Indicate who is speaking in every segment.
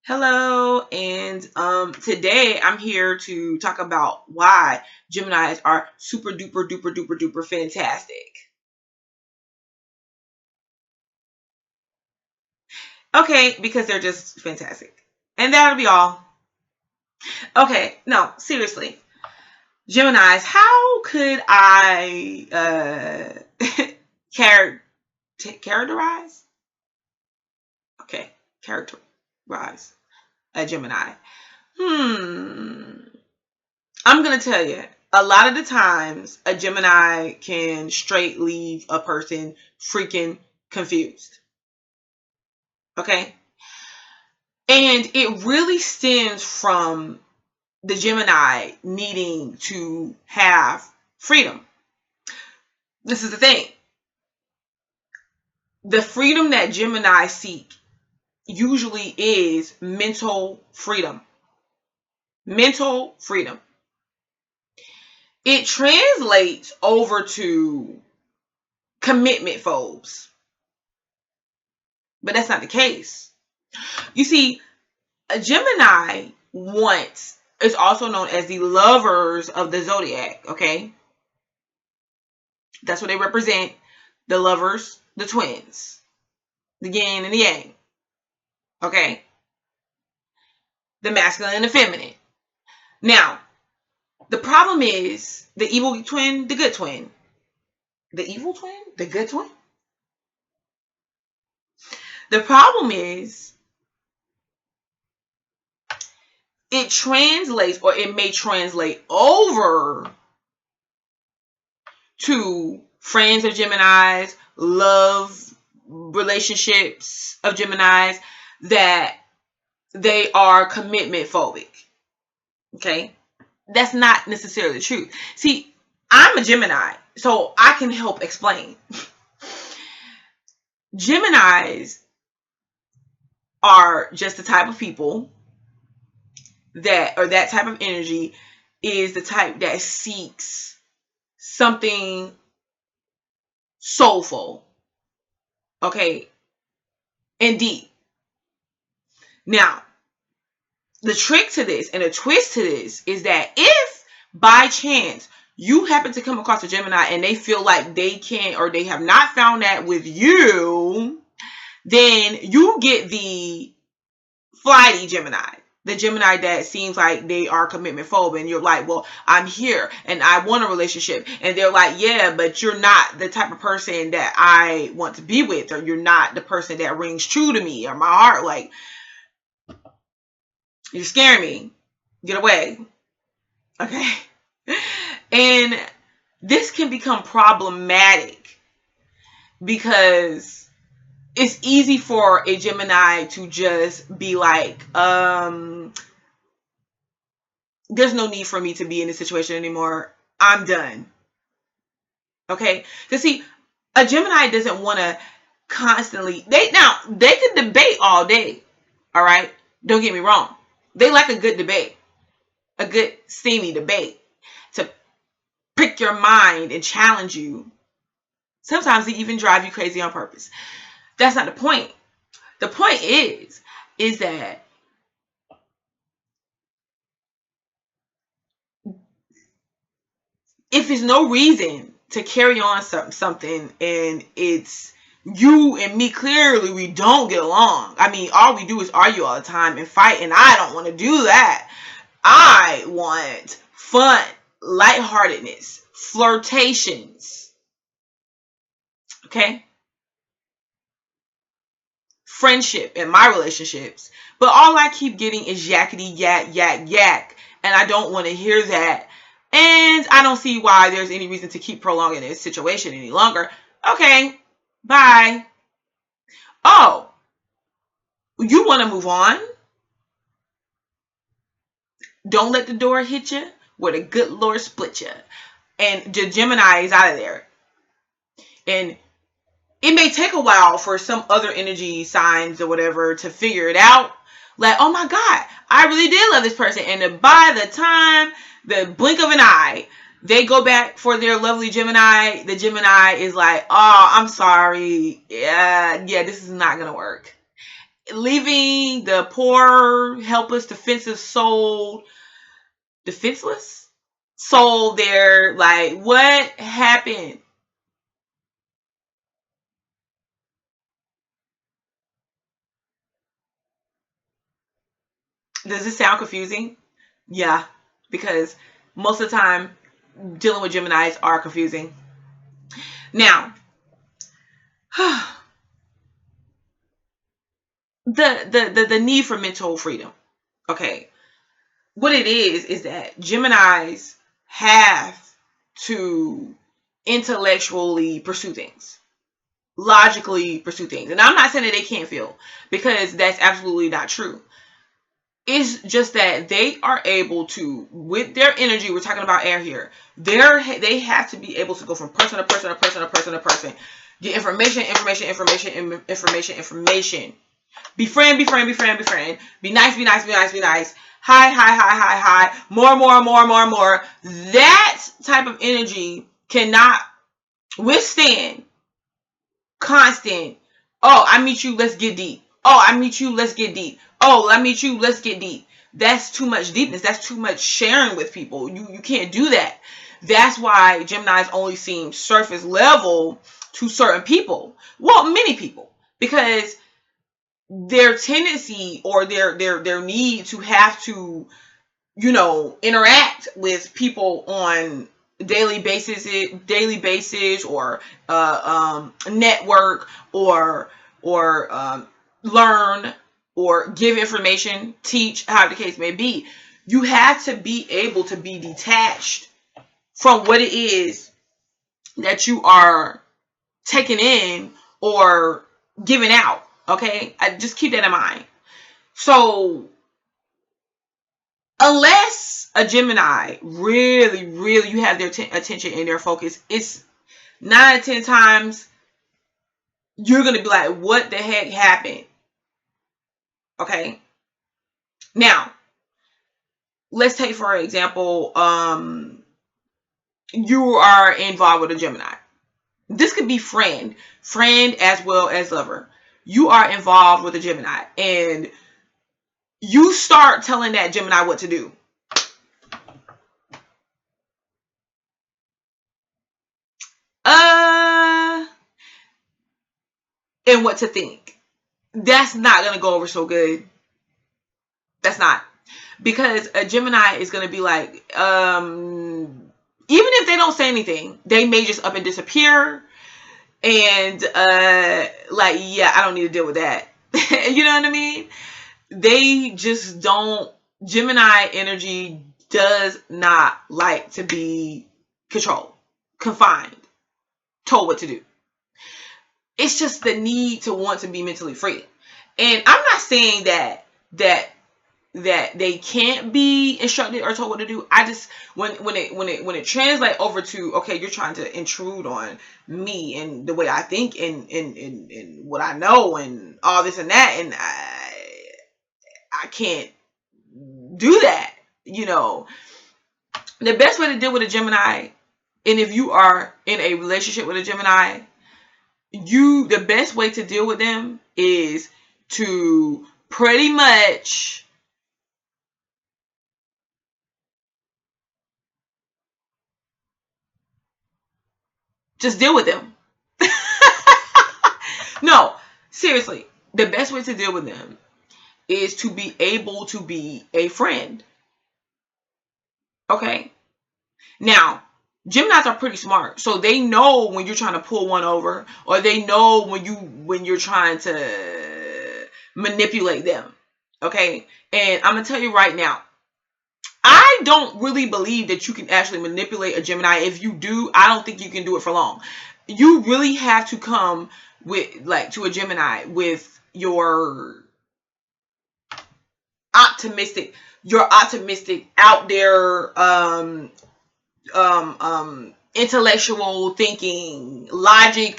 Speaker 1: Hello, and today I'm here to talk about why Geminis are super duper duper duper duper fantastic. Okay, because they're just fantastic. And that'll be all. Okay, no, seriously. Geminis, how could I char- characterize? Okay, characterize a Gemini. Hmm. I'm going to tell you, a lot of the times a Gemini can straight leave a person freaking confused. Okay? And it really stems from the Gemini needing to have freedom. This is the thing. The freedom that Gemini seek usually is mental freedom. Mental freedom. It translates over to commitment phobes. But that's not the case. You see, a Gemini wants is also known as the lovers of the zodiac. Okay, that's what they represent: the lovers, the twins, the yin and the yang. Okay, the masculine and the feminine. Now, the problem is the evil twin, the good twin, the evil twin, the good twin. The problem is it translates, or it may translate over to friends of Geminis, love relationships of Geminis, that they are commitment phobic. Okay? That's not necessarily the truth. See, I'm a Gemini, so I can help explain. Geminis are just the type of people that, or that type of energy is the type that seeks something soulful, okay, and deep. Now, the trick to this and the twist to this is that if by chance you happen to come across a Gemini and they feel like they can't, or they have not found that with you, then you get the flighty Gemini. The Gemini that seems like they are commitment phobic, and you're like, well, I'm here and I want a relationship. And they're like, yeah, but you're not the type of person that I want to be with, or you're not the person that rings true to me or my heart. Like, you're scaring me. Get away. Okay. And this can become problematic because it's easy for a Gemini to just be like, there's no need for me to be in this situation anymore. I'm done. Okay? Because see, a Gemini doesn't want to constantly, they can debate all day. All right? Don't get me wrong. They like a good debate. A good steamy debate to prick your mind and challenge you. Sometimes they even drive you crazy on purpose. That's not the point. The point is that if there's no reason to carry on something, and it's you and me, clearly we don't get along. I mean, all we do is argue all the time and fight, and I don't want to do that. I want fun, lightheartedness, flirtations. Okay? Friendship in my relationships. But all I keep getting is yakety yak yak yak. And I don't want to hear that. And I don't see why there's any reason to keep prolonging this situation any longer. Okay, bye. Oh, you want to move on? Don't let the door hit you where the good Lord split you. And the Gemini is out of there. And it may take a while for some other energy signs or whatever to figure it out. Like, oh my God, I really did love this person. And by the time the blink of an eye, they go back for their lovely Gemini, the Gemini is like, oh, I'm sorry. Yeah, this is not going to work. leaving the poor, helpless, defenseless soul there. Like, what happened? Does this sound confusing? Yeah, because most of the time dealing with Geminis are confusing. Now, the need for mental freedom. Okay, what it is that Geminis have to intellectually pursue things, logically pursue things. And I'm not saying that they can't feel, because that's absolutely not true. It's just that they are able to, with their energy, we're talking about air here, they have to be able to go from person to person to person to person to person, get information, befriend, be nice, hi, more. That type of energy cannot withstand constant, oh, I meet you, let's get deep. Oh, I meet you, let's get deep. Oh, I meet you, let's get deep. That's too much deepness. That's too much sharing with people. You can't do that. That's why Geminis only seem surface level to certain people. Well, many people. Because their tendency, or their need to have to, interact with people on daily basis, or network, or learn, or give information, teach, how the case may be. You have to be able to be detached from what it is that you are taking in or giving out. Okay, I just keep that in mind. So unless a Gemini really you have their attention and their focus, it's 9 out of 10 times you're gonna be like, what the heck happened? Okay. Now, let's take for example, you are involved with a Gemini. This could be friend as well as lover. You are involved with a Gemini, and you start telling that Gemini what to do. And what to think. That's not gonna go over so good. That's not. Because a Gemini is gonna be like, even if they don't say anything, they may just up and disappear, and like, yeah, I don't need to deal with that. You know what I mean? They just don't. Gemini energy does not like to be controlled, confined, told what to do. It's just the need to want to be mentally free. And I'm not saying that they can't be instructed or told what to do. I just, when it translates over to, okay, you're trying to intrude on me and the way I think, and what I know and all this and that, and I can't do that. The best way to deal with a Gemini, and if you are in a relationship with a Gemini, the best way to deal with them is to pretty much just deal with them. No, seriously, the best way to deal with them is to be able to be a friend. Okay? Now, Geminis are pretty smart, so they know when you're trying to pull one over, or they know when you're trying to manipulate them. Okay? And I'm gonna tell you right now, I don't really believe that you can actually manipulate a Gemini. If you do, I don't think you can do it for long. You really have to come to a Gemini with your optimistic out there, intellectual thinking, logical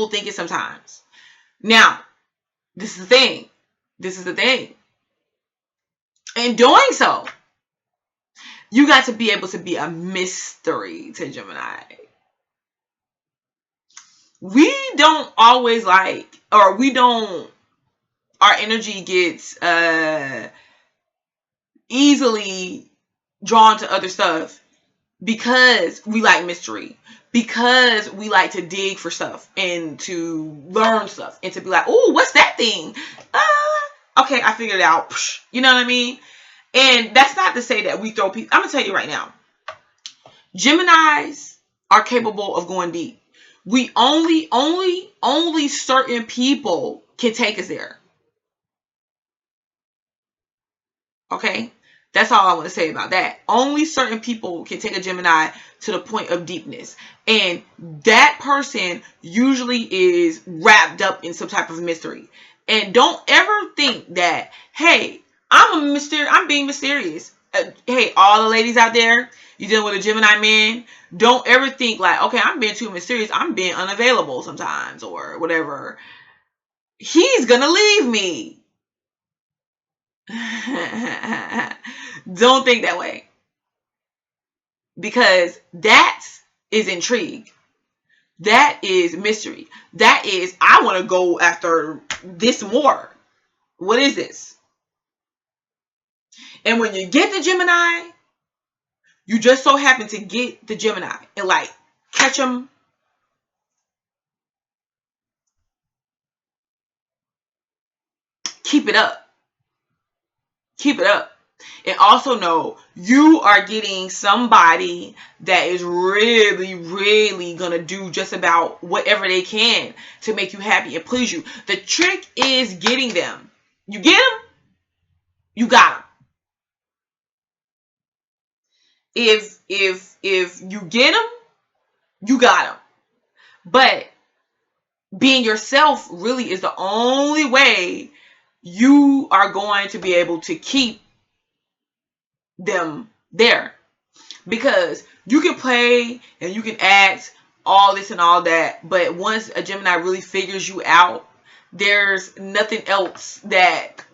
Speaker 1: thinking sometimes. Now, this is the thing. In doing so, you got to be able to be a mystery to Gemini. We don't always like, or we don't our energy gets easily drawn to other stuff because we like mystery, because we like to dig for stuff and to learn stuff and to be like, oh, what's that thing? Okay, I figured it out. You know what I mean? And that's not to say that we throw people. I'm gonna tell you right now, Geminis are capable of going deep. We only certain people can take us there. Okay? That's all I want to say about that. Only certain people can take a Gemini to the point of deepness. And that person usually is wrapped up in some type of mystery. And don't ever think that, hey, I'm being mysterious. Hey, all the ladies out there, you dealing with a Gemini man, don't ever think like, okay, I'm being too mysterious. I'm being unavailable sometimes or whatever. He's gonna leave me. Don't think that way, because that is intrigue. That is mystery. That is, I want to go after this more. What is this? And when you get the Gemini, you just so happen to get the Gemini and like catch them. Keep it up. Keep it up. And also know you are getting somebody that is really, really going to do just about whatever they can to make you happy and please you. The trick is getting them. You get them, you got them. If you get them, you got them. But being yourself really is the only way you are going to be able to keep them there. Because you can play and you can act all this and all that, but once a Gemini really figures you out, there's nothing else that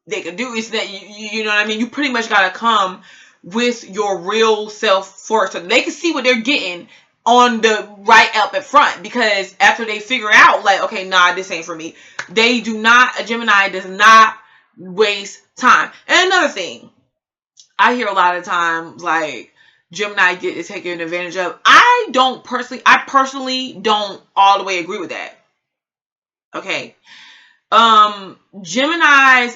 Speaker 1: they can do. Is that you know what I mean? You pretty much gotta come with your real self first, so they can see what they're getting on the right up in front. Because after they figure out, like, okay, nah, this ain't for me, they do not. A Gemini does not waste time. And another thing, I hear a lot of times like Gemini get taken advantage of. I personally don't all the way agree with that. Okay. Geminis,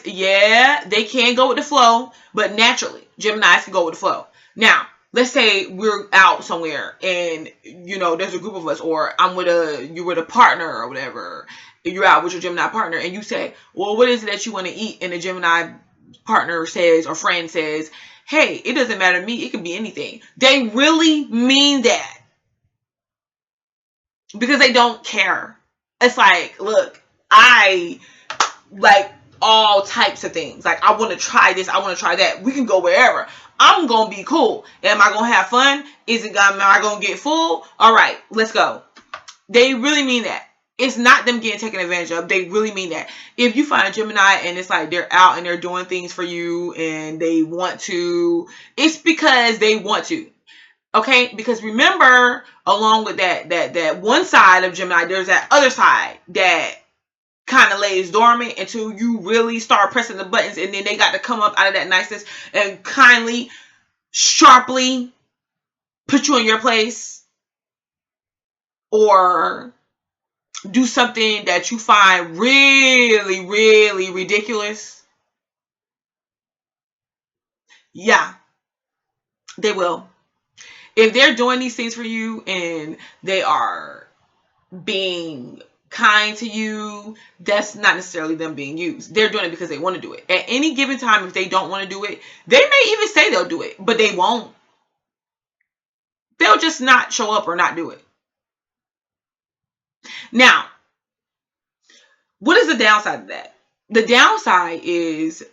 Speaker 1: yeah, they can go with the flow, but naturally, Geminis can go with the flow. Now, let's say we're out somewhere and there's a group of us, or you're with a partner or whatever. You're out with your Gemini partner and you say, well, what is it that you want to eat? And the Gemini partner says, or friend says, hey, it doesn't matter to me. It could be anything. They really mean that because they don't care. It's like, look, I like all types of things. Like, I want to try this. I want to try that. We can go wherever. I'm going to be cool. Am I going to have fun? Am I going to get full? All right, let's go. They really mean that. It's not them getting taken advantage of. They really mean that. If you find a Gemini and it's like they're out and they're doing things for you and they want to, it's because they want to. Okay? Because remember, along with that one side of Gemini, there's that other side that kind of lays dormant until you really start pressing the buttons, and then they got to come up out of that niceness and kindly, sharply put you in your place or do something that you find really, really ridiculous. Yeah, they will. If they're doing these things for you and they are being kind to you, that's not necessarily them being used. They're doing it because they want to do it. At any given time, if they don't want to do it, they may even say they'll do it, but they won't. They'll just not show up or not do it. Now, what is the downside of that? The downside is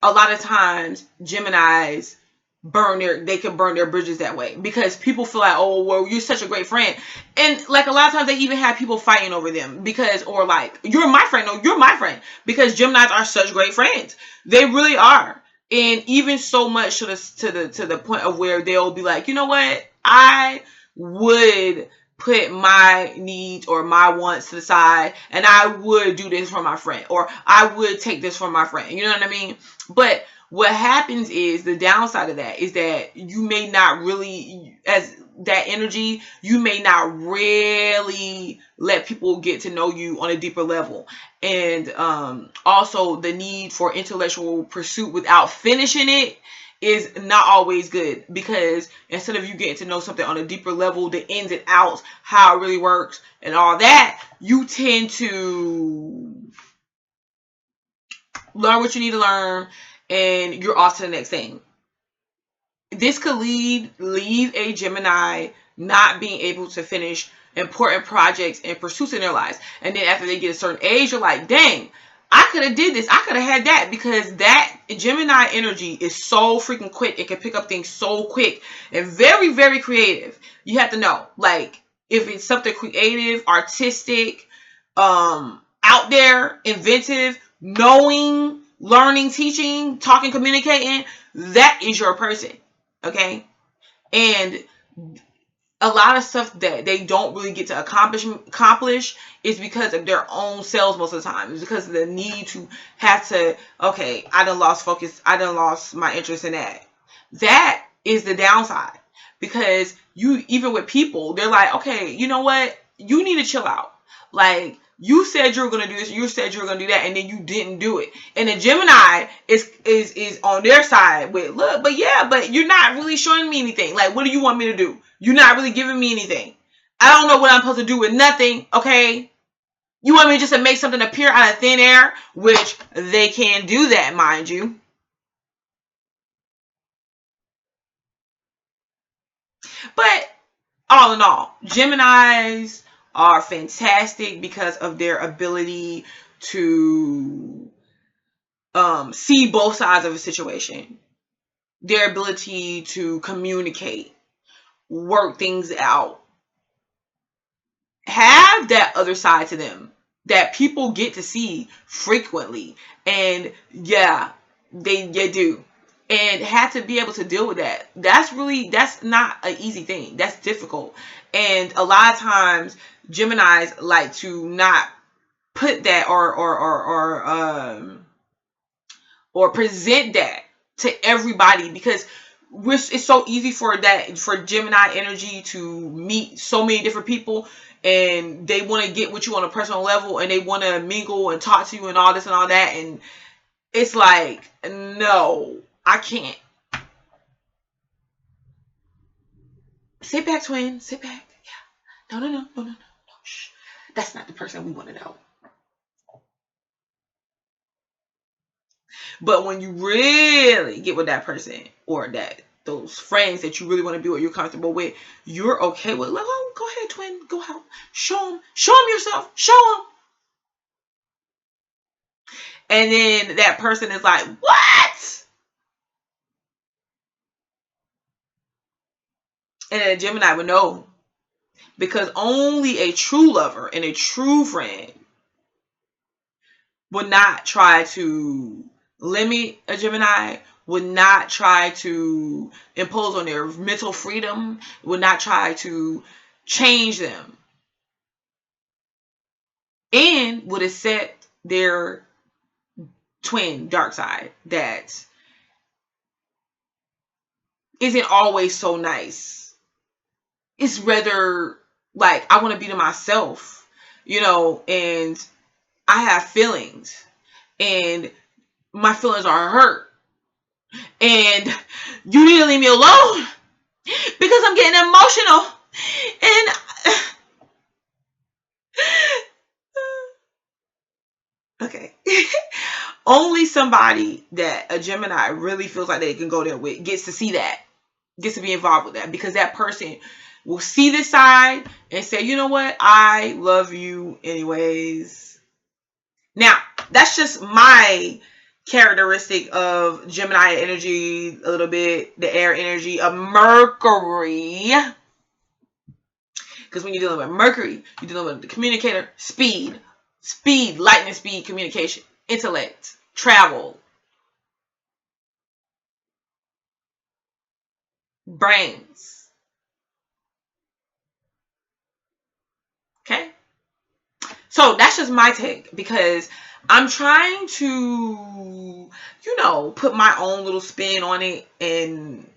Speaker 1: a lot of times Geminis they can burn their bridges that way, because people feel like, oh, well, you're such a great friend. And like a lot of times they even have people fighting over them because, or like, you're my friend. No, you're my friend, because Geminis are such great friends. They really are. And even so much to the point of where they'll be like, you know what? I would put my needs or my wants to the side, and I would do this for my friend, or I would take this from my friend. You know what I mean? But what happens is, the downside of that is that you may not really, as that energy, you may not really let people get to know you on a deeper level. And also the need for intellectual pursuit without finishing it is not always good, because instead of you getting to know something on a deeper level, the ins and outs, how it really works and all that, you tend to learn what you need to learn and you're off to the next thing. This could leave a Gemini not being able to finish important projects and pursuits in their lives. And then after they get a certain age, you're like, dang, I could have did this. I could have had that, because that Gemini energy is so freaking quick. It can pick up things so quick and very, very creative. You have to know, like, if it's something creative, artistic, out there, inventive, knowing, learning, teaching, talking, communicating, that is your person. Okay? And a lot of stuff that they don't really get to accomplish is because of their own selves most of the time. It's because of the need to have to, okay, I done lost focus. I done lost my interest in that. That is the downside. Because you, even with people, they're like, okay, you know what? You need to chill out. Like, you said you were going to do this, you said you were going to do that, and then you didn't do it. And the Gemini is on their side with, look, but you're not really showing me anything. Like, what do you want me to do? You're not really giving me anything. I don't know what I'm supposed to do with nothing, okay? You want me just to make something appear out of thin air, which they can do that, mind you. But all in all, Geminis are fantastic because of their ability to see both sides of a situation, their ability to communicate, work things out, have that other side to them that people get to see frequently. And yeah, they do. And have to be able to deal with that. That's not an easy thing. That's difficult. And a lot of times Geminis like to not put that or present that to everybody, because it's so easy for Gemini energy to meet so many different people, and they want to get with you on a personal level, and they want to mingle and talk to you and all this and all that, and it's like, no, I can't. Sit back, twin. Sit back. Yeah. No. Shh. That's not the person we want to know. But when you really get with that person, or those friends that you really want to be with, you're comfortable with, you're okay with, like, oh, go ahead, twin, go out, show them yourself, show them. And then that person is like, what? And then Gemini would know, because only a true lover and a true friend would not try to limit a Gemini, would not try to impose on their mental freedom, would not try to change them, and would accept their twin dark side that isn't always so nice. It's rather like, I want to be to myself, and I have feelings, and my feelings are hurt, and you need to leave me alone because I'm getting emotional. And okay. Only somebody that a Gemini really feels like they can go there with gets to see that, gets to be involved with that, because that person will see this side and say, you know what, I love you anyways. Now, that's just my characteristic of Gemini energy, a little bit the air energy of Mercury. Because when you're dealing with Mercury, you're dealing with the communicator, speed, lightning speed communication, intellect, travel, brains. Okay. So that's just my take, because I'm trying to, put my own little spin on it. And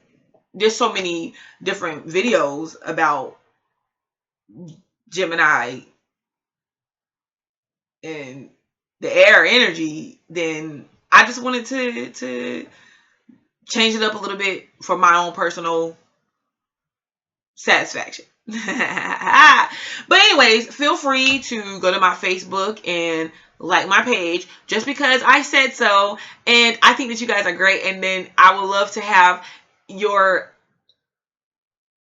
Speaker 1: there's so many different videos about Gemini and the air energy. Then I just wanted to change it up a little bit for my own personal satisfaction. But anyways, feel free to go to my Facebook and like my page, just because I said so. And I think that you guys are great. And then I would love to have your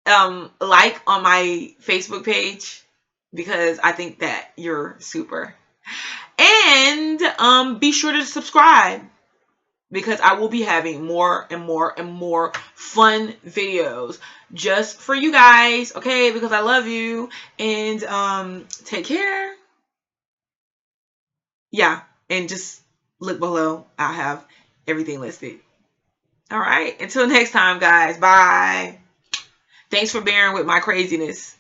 Speaker 1: like on my Facebook page, because I think that you're super. And be sure to subscribe, because I will be having more and more and more fun videos just for you guys, okay? Because I love you. And take care. Yeah, and just look below. I'll have everything listed. All right, until next time, guys. Bye. Thanks for bearing with my craziness.